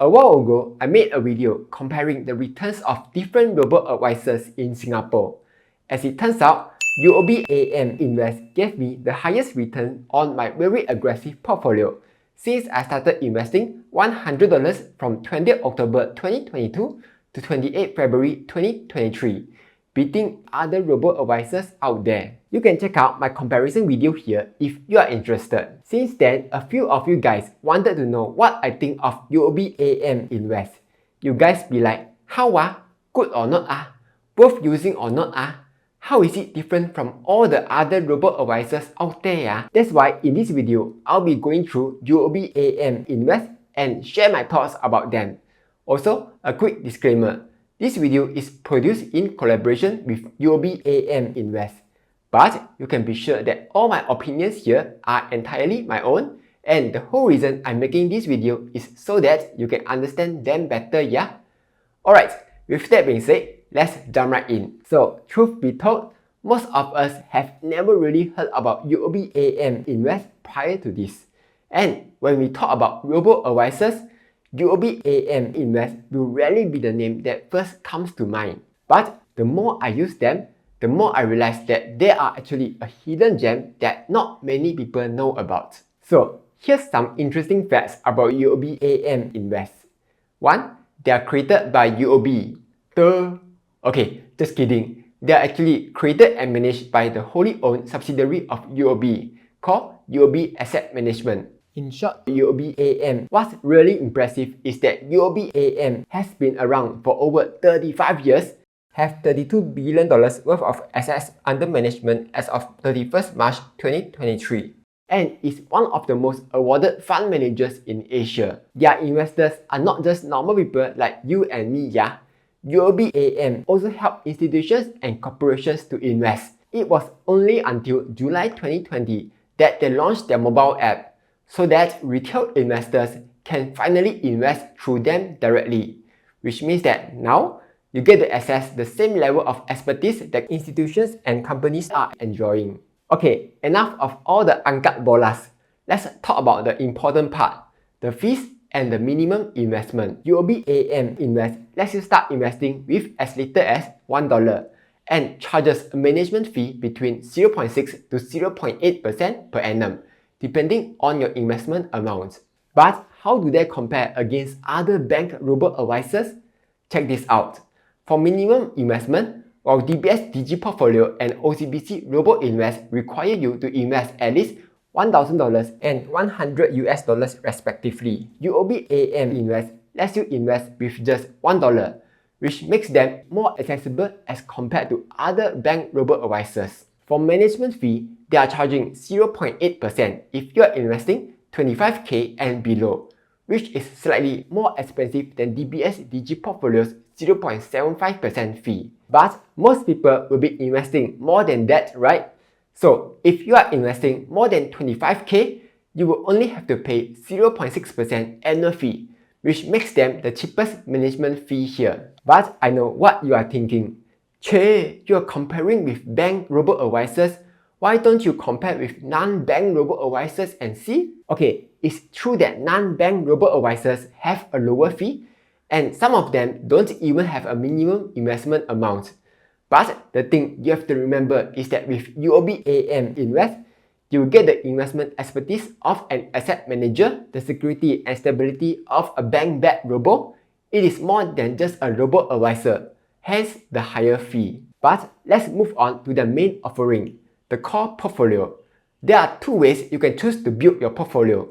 a while ago, I made a video comparing the returns of different robo-advisors in Singapore. As it turns out, UOB AM Invest gave me the highest return on my very aggressive portfolio since I started investing $100 from 20th October 2022 to 28 February 2023, beating other robo-advisors out there. You can check out my comparison video here if you are interested. Since then, a few of you guys wanted to know what I think of UOB AM Invest. You guys be like, how good or not worth using or not How is it different from all the other robo-advisors out there That's why in this video, I'll be going through UOB AM Invest and share my thoughts about them. Also, a quick disclaimer. This video is produced in collaboration with UOB AM Invest. But you can be sure that all my opinions here are entirely my own, and the whole reason I'm making this video is so that you can understand them better, Alright, with that being said, let's jump right in. So, truth be told, most of us have never really heard about UOB AM Invest prior to this. And when we talk about robo-advisors, UOB AM Invest will rarely be the name that first comes to mind. But the more I use them, the more I realize that they are actually a hidden gem that not many people know about. So, here's some interesting facts about UOB AM Invest. 1. They are created by UOB. Okay, just kidding. They are actually created and managed by the wholly owned subsidiary of UOB called UOB Asset Management. In short, UOB AM. What's really impressive is that UOB AM has been around for over 35 years, have $32 billion worth of assets under management as of 31st March 2023, and is one of the most awarded fund managers in Asia. Their investors are not just normal people like you and me, UOB AM also help institutions and corporations to invest. It was only until July 2020 that they launched their mobile app, so that retail investors can finally invest through them directly, which means that now you get to access the same level of expertise that institutions and companies are enjoying. Okay, enough of all the angkat bolas. Let's talk about the important part, the fees and the minimum investment. UOB AM Invest lets you start investing with as little as $1 and charges a management fee between 0.6 to 0.8% per annum, depending on your investment amount. But how do they compare against other bank robo-advisors? Check this out. For minimum investment, while DBS Digi Portfolio and OCBC Robo Invest require you to invest at least $1,000 and $100 respectively, UOB AM Invest lets you invest with just $1, which makes them more accessible as compared to other bank robo-advisors. For management fee, they are charging 0.8% if you are investing $25,000 and below, which is slightly more expensive than DBS Digi Portfolio's 0.75% fee. But most people will be investing more than that, right? So if you are investing more than $25,000, you will only have to pay 0.6% annual fee, which makes them the cheapest management fee here. But I know what you are thinking. Che, you are comparing with bank robo-advisors. Why don't you compare with non-bank robo-advisors and see? Okay, it's true that non-bank robo-advisors have a lower fee, and some of them don't even have a minimum investment amount. But the thing you have to remember is that with UOB AM Invest, you get the investment expertise of an asset manager, the security and stability of a bank-backed robo. It is more than just a robo-advisor, hence the higher fee. But let's move on to the main offering, the core portfolio. There are two ways you can choose to build your portfolio.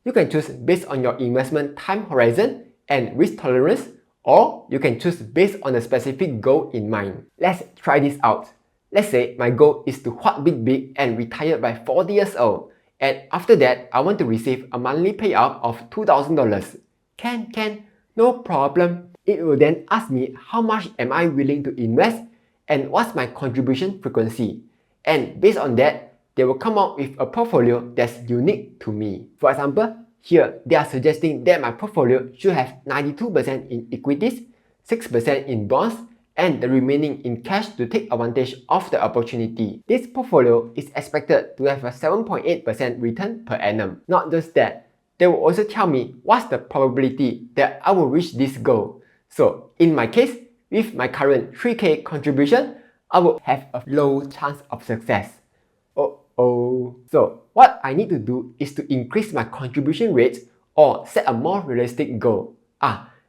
You can choose based on your investment time horizon and risk tolerance, or you can choose based on a specific goal in mind. Let's try this out. Let's say my goal is to huat big and retire by 40 years old, and after that, I want to receive a monthly payout of $2,000. Can, no problem. It will then ask me how much am I willing to invest and what's my contribution frequency. And based on that, they will come out with a portfolio that's unique to me. For example, here they are suggesting that my portfolio should have 92% in equities, 6% in bonds, and the remaining in cash to take advantage of the opportunity. This portfolio is expected to have a 7.8% return per annum. Not just that, they will also tell me what's the probability that I will reach this goal. So in my case, with my current 3K contribution, I will have a low chance of success. So what I need to do is to increase my contribution rate or set a more realistic goal.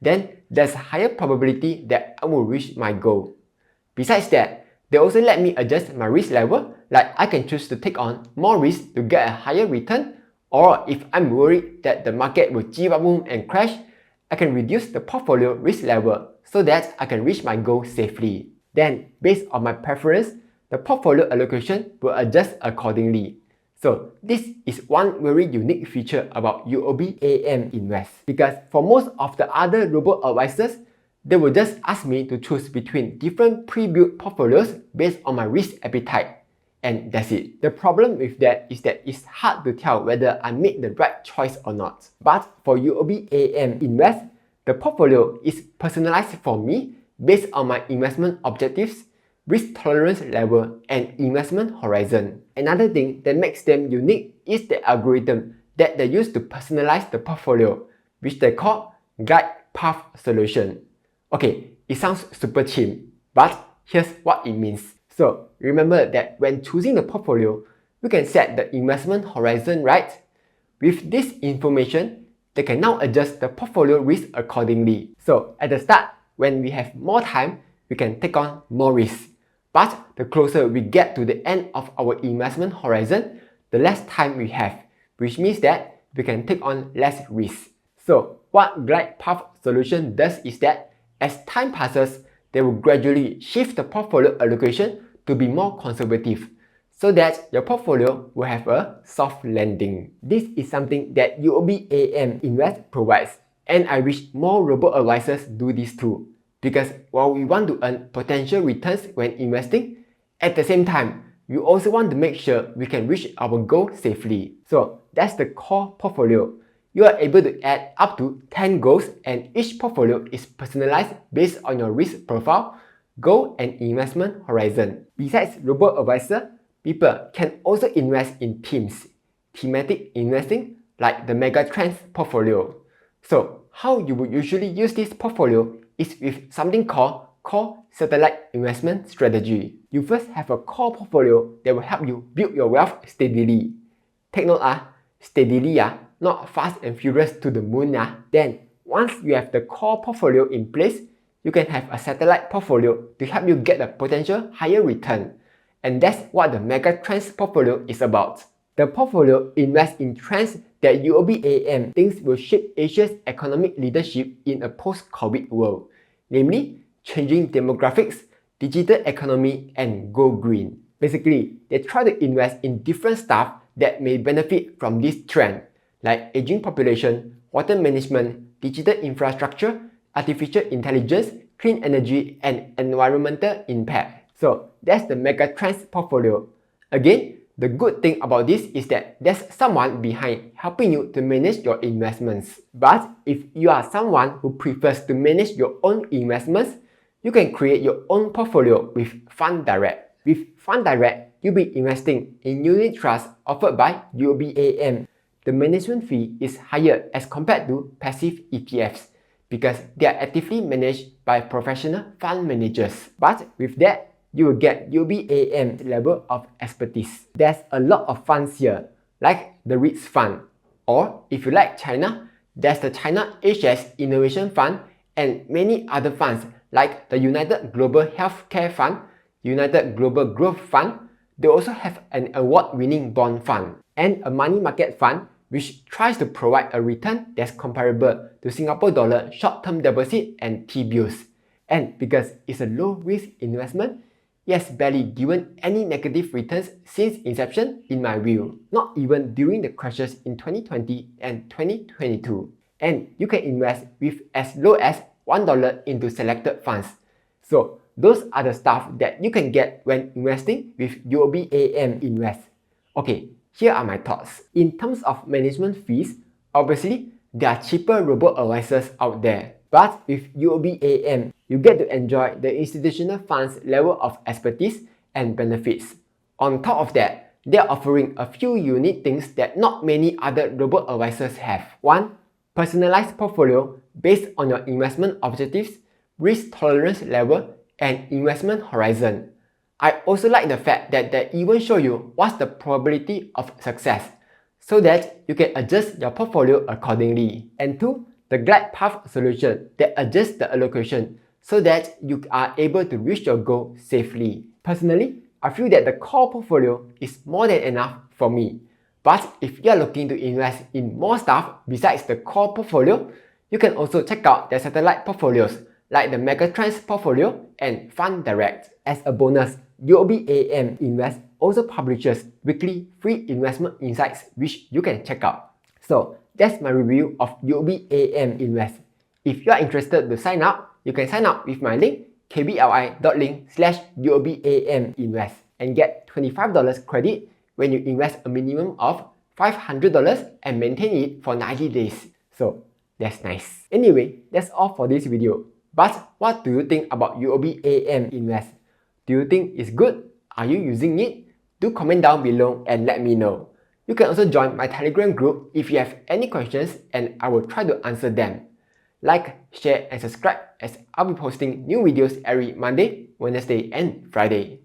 Then there's a higher probability that I will reach my goal. Besides that, they also let me adjust my risk level, like I can choose to take on more risk to get a higher return, or if I'm worried that the market will boom and crash, I can reduce the portfolio risk level so that I can reach my goal safely. Then, based on my preference, the portfolio allocation will adjust accordingly. So this is one very unique feature about UOB AM Invest, because for most of the other robo-advisors, they will just ask me to choose between different pre-built portfolios based on my risk appetite. And that's it. The problem with that is that it's hard to tell whether I made the right choice or not. But for UOB AM Invest, the portfolio is personalized for me based on my investment objectives, risk tolerance level, and investment horizon. Another thing that makes them unique is the algorithm that they use to personalize the portfolio, which they call Glide Path Solution. Okay, it sounds super cheap, but here's what it means. So remember that when choosing the portfolio, you can set the investment horizon, right? With this information, they can now adjust the portfolio risk accordingly. So at the start, when we have more time, we can take on more risk. But the closer we get to the end of our investment horizon, the less time we have, which means that we can take on less risk. So what Glide Path Solution does is that as time passes, they will gradually shift the portfolio allocation to be more conservative, so that your portfolio will have a soft landing. This is something that UOB AM Invest provides, and I wish more robo-advisors do this too. Because while we want to earn potential returns when investing, at the same time, you also want to make sure we can reach our goal safely. So that's the core portfolio. You are able to add up to 10 goals, and each portfolio is personalized based on your risk profile, goal, and investment horizon. Besides robo-advisor, people can also invest in themes, thematic investing, like the Megatrends portfolio. So how you would usually use this portfolio is with something called core satellite investment strategy. You first have a core portfolio that will help you build your wealth steadily. Take note, steadily, not fast and furious to the moon. Then, once you have the core portfolio in place, you can have a satellite portfolio to help you get a potential higher return. And that's what the Megatrends portfolio is about. The portfolio invests in trends that UOB AM thinks will shape Asia's economic leadership in a post-COVID world, namely changing demographics, digital economy, and go green. Basically, they try to invest in different stuff that may benefit from this trend, like aging population, water management, digital infrastructure, artificial intelligence, clean energy, and environmental impact. So that's the Megatrends portfolio. Again, the good thing about this is that there's someone behind helping you to manage your investments. But if you are someone who prefers to manage your own investments, you can create your own portfolio with Fund Direct. With Fund Direct, you'll be investing in unit trusts offered by UOB AM. The management fee is higher as compared to passive ETFs because they are actively managed by professional fund managers. But with that, you will get UOB AM's level of expertise. There's a lot of funds here, like the REITs Fund, or if you like China, there's the China HS Innovation Fund and many other funds like the United Global Healthcare Fund, United Global Growth Fund. They also have an award-winning bond fund and a money market fund which tries to provide a return that's comparable to Singapore dollar short-term deposit and T-bills. And because it's a low-risk investment, it has barely given any negative returns since inception in my view, not even during the crashes in 2020 and 2022. And you can invest with as low as $1 into selected funds. So those are the stuff that you can get when investing with UOB AM Invest. Okay, here are my thoughts. In terms of management fees, obviously there are cheaper robo-advisors out there. But with UOB AM, you get to enjoy the institutional fund's level of expertise and benefits. On top of that, they're offering a few unique things that not many other robo-advisors have. 1. Personalized portfolio based on your investment objectives, risk tolerance level, and investment horizon. I also like the fact that they even show you what's the probability of success, so that you can adjust your portfolio accordingly. And 2. The glide path solution that adjusts the allocation so that you are able to reach your goal safely. Personally, I feel that the core portfolio is more than enough for me. But if you are looking to invest in more stuff besides the core portfolio, you can also check out their satellite portfolios like the Megatrends portfolio and Fund Direct. As a bonus, UOB AM Invest also publishes weekly free investment insights which you can check out. So that's my review of UOB AM Invest. If you are interested to sign up, you can sign up with my link kbli.link/UOBAMinvest and get $25 credit when you invest a minimum of $500 and maintain it for 90 days. So that's nice. Anyway, that's all for this video. But what do you think about UOB AM Invest? Do you think it's good? Are you using it? Do comment down below and let me know. You can also join my Telegram group if you have any questions and I will try to answer them. Like, share and subscribe as I'll be posting new videos every Monday, Wednesday and Friday.